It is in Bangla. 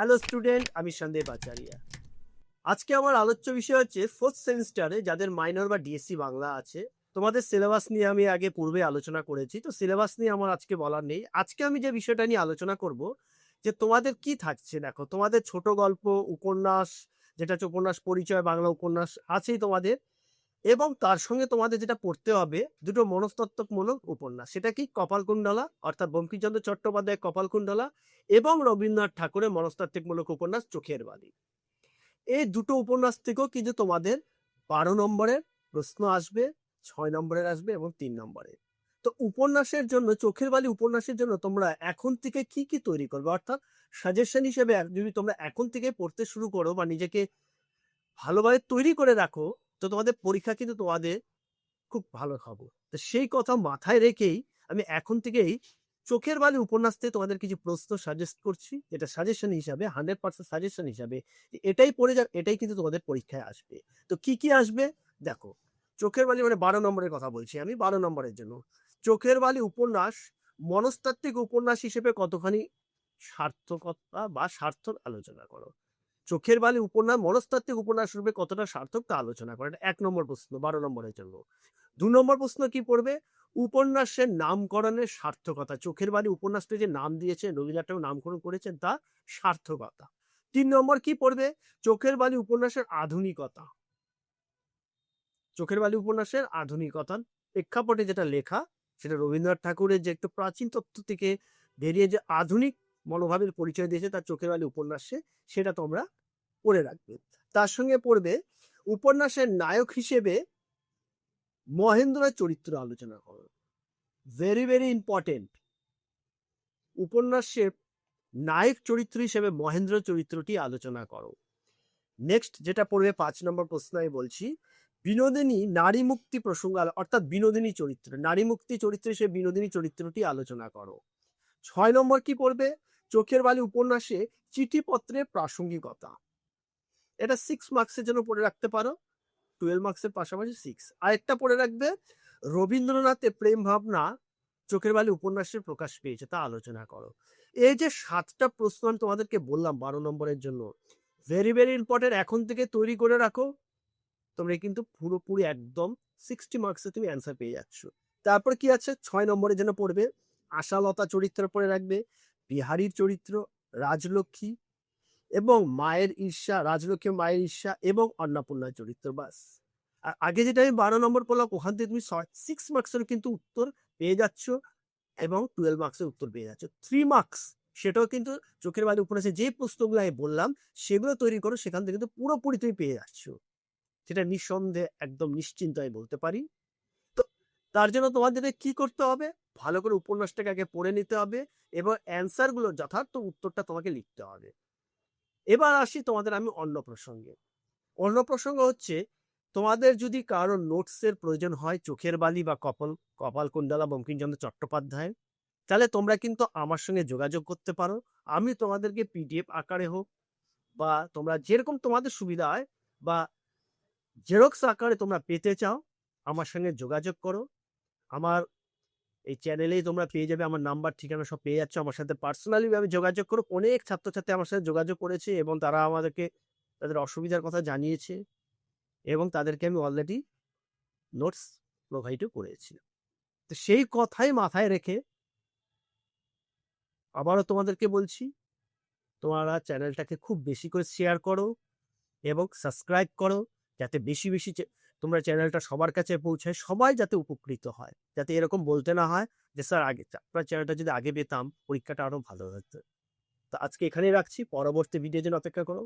হ্যালো স্টুডেন্ট, আমি সন্দীপ আচারিয়া। আজকে আমার আলোচ্য বিষয় হচ্ছে ফোর্থ সেমিস্টারে যাদের মাইনর বা ডিএসসি বাংলা আছে। তোমাদের সিলেবাস নিয়ে আমি আগে পূর্বে আলোচনা করেছি, তো সিলেবাস নিয়ে আমার আজকে বলার নেই। আজকে আমি যে বিষয়টা নিয়ে আলোচনা করব যে তোমাদের কি থাকছে। দেখো, তোমাদের ছোট গল্প, উপন্যাস, যেটা হচ্ছে উপন্যাস পরিচয়, বাংলা উপন্যাস আছেই তোমাদের, এবং তার সঙ্গে তোমাদের যেটা পড়তে হবে দুটো মনস্তত্ত্বমূলক উপন্যাস। সেটা কি? কপালকুণ্ডলা, অর্থাৎ বঙ্কিমচন্দ্র চট্টোপাধ্যায়ের কপালকুণ্ডলা, এবং রবীন্দ্রনাথ ঠাকুরের মনস্তাত্ত্বিকমূলক উপন্যাস চোখের বালি। এই দুটো উপন্যাস থেকেও কিন্তু তোমাদের 12 নম্বরের প্রশ্ন আসবে, 6 নম্বরের আসবে এবং 3 নম্বরের। তো উপন্যাসের জন্য, চোখের বালি উপন্যাসের জন্য তোমরা এখন থেকে কি কি তৈরি করবে, অর্থাৎ সাজেশন হিসেবে যদি তোমরা এখন থেকে পড়তে শুরু করো বা নিজেকে ভালোভাবে তৈরি করে রাখো, তো তোমাদের পরীক্ষা কিন্তু তোমাদের খুব ভালো হবে। তো সেই কথা মাথায় রেখেই আমি এখন থেকেই চোখের বালি উপন্যাস থেকে তোমাদের কিছু প্রশ্ন সাজেস্ট করছি, যেটা সাজেশন হিসাবে, 100% সাজেশন হিসাবে, এটাই পড়ে যাক, এটাই কিন্তু তোমাদের পরীক্ষায় আসবে। তো কি কি আসবে দেখো। চোখের বালি মানে 12 নম্বরের কথা বলছি আমি, 12 নম্বরের জন্য চোখের বালি উপন্যাস মনস্তাত্ত্বিক উপন্যাস হিসেবে কতখানি সার্থকতা বা সার্থক আলোচনা করো। চোখের বালি উপন্যাস মনস্তাত্ত্বিক উপন্যাস রূপে কতটা সার্থক তা আলোচনা করো। এটা 1 নম্বর প্রশ্ন 12 নম্বরের জন্য। 2 নম্বর প্রশ্ন কি পড়বে? উপন্যাসের নামকরণের সার্থকতা। চোখের বালি উপন্যাসটা যে নাম দিয়েছেন, রবীন্দ্রনাথ ঠাকুর নামকরণ করেছেন, তা সার্থকতা। 3 নম্বর কি পড়বে? চোখের বালি উপন্যাসের আধুনিকতা। চোখের বালি উপন্যাসের আধুনিকতার প্রেক্ষাপটে যেটা লেখা, সেটা রবীন্দ্রনাথ ঠাকুরের যে একটু প্রাচীন তত্ত্ব থেকে বেরিয়ে যে আধুনিক মনোভাবের পরিচয় দিয়েছে তার চোখের বালি উপন্যাসে, সেটা তোমরা পড়ে রাখবে। তার সঙ্গে পড়বে উপন্যাসের নায়ক হিসেবে মহেন্দ্রের চরিত্র আলোচনা করো। Very very important. উপন্যাসের নায়ক চরিত্র হিসেবে মহেন্দ্র চরিত্রটি আলোচনা করো। নেক্সট যেটা পড়বে 5 নম্বর প্রশ্ন আমি বলছি, বিনোদিনী নারী মুক্তি প্রসঙ্গ, অর্থাৎ বিনোদিনী চরিত্র, নারী মুক্তি চরিত্র হিসেবে বিনোদিনী চরিত্রটি আলোচনা করো। 6 নম্বর কি পড়বে? চোখের বালি উপন্যাসে চিঠিপত্রের প্রাসঙ্গিকতা। এটা 6 মার্কসের জন্য পড়ে রাখতে পারো, 12 মার্কসের পাশাপাশি 6। আরেকটা পড়ে রাখবে, রবীন্দ্রনাথের প্রেম ভাবনা চোখের বালি উপন্যাসের প্রকাশ পেয়েছে, তা আলোচনা করো। এই যে 7টা প্রশ্ন আমি তোমাদেরকে বললাম 12 নম্বরের জন্য, ভেরি ভেরি ইম্পর্টেন্ট। এখন থেকে তৈরি করে রাখো, তোমরা কিন্তু পুরোপুরি একদম 60 মার্কসে তুমি অ্যান্সার পেয়ে যাচ্ছ। তারপর কি আছে? 6 নম্বরের জন্য পড়বে আশালতা চরিত্র পড়ে রাখবে, বিহারীর চরিত্র, রাজলক্ষ্মী এবং মায়ের ঈর্ষা, রাজলক্ষ্মী মায়ের ঈর্ষা এবং অন্নপূর্ণার চরিত্র। বাস। আর আগে যেটা আমি 12 নম্বর বললাম, ওখান থেকে তুমি 6 মার্কসের কিন্তু উত্তর পেয়ে যাচ্ছ এবং 12 মার্কসের উত্তর পেয়ে যাচ্ছ। 3 মার্কস সেটাও কিন্তু চোখের বালি উপন্যাসে যে প্রশ্নগুলো আমি বললাম সেগুলো তৈরি করো, সেখান থেকে কিন্তু পুরোপুরি তুমি পেয়ে যাচ্ছ, সেটা নিঃসন্দেহে একদম নিশ্চিন্ত আমি বলতে পারি। তো তার জন্য তোমাদের কি করতে হবে? ভালো করে উপন্যাসটাকে আগে পড়ে নিতে হবে এবং অ্যান্সার গুলো, যথার্থ উত্তরটা তোমাকে লিখতে হবে। এবার আসি তোমাদের আমি অন্য প্রসঙ্গে। অন্য প্রসঙ্গ হচ্ছে, তোমাদের যদি কারো নোটসের প্রয়োজন হয় চোখের বালি বা কপালকুণ্ডলা বঙ্কিমচন্দ্র চট্টোপাধ্যায়, তাহলে তোমরা কিন্তু আমার সঙ্গে যোগাযোগ করতে পারো। আমি তোমাদেরকে পিডিএফ আকারে হোক বা তোমরা যেরকম তোমাদের সুবিধা হয় বা জেরক্স আকারে তোমরা পেতে চাও, আমার সঙ্গে যোগাযোগ করো। আমার এই চ্যানেলেই তোমরা পেয়ে যাবে, আমার নাম্বার ঠিকানা সব পেয়ে যাচ্ছ। আমার সাথে পার্সোনালি ভাবে যোগাযোগ করো। অনেক ছাত্রছাত্রী আমার সাথে যোগাযোগ করেছে এবং তারা আমাদেরকে তাদের অসুবিধার কথা জানিয়েছে এবং তাদেরকে আমি অলরেডি নোটস প্রোভাইডও করেছি। তো সেই কথাই মাথায় রেখে আবারও তোমাদেরকে বলছি, তোমরা চ্যানেলটাকে খুব বেশি করে শেয়ার করো এবং সাবস্ক্রাইব করো, যাতে বেশি বেশি তোমরা চ্যানেলটা সবার কাছে পৌঁছায়, সবাই যাতে উপকৃত হয়, যাতে এরকম বলতে না হয় যে স্যার আগে আপনার চ্যানেলটা যদি আগে পেতাম পরীক্ষাটা আরো ভালো হতো। তো আজকে এখানেই রাখছি, পরবর্তী ভিডিওর জন্য অপেক্ষা করো।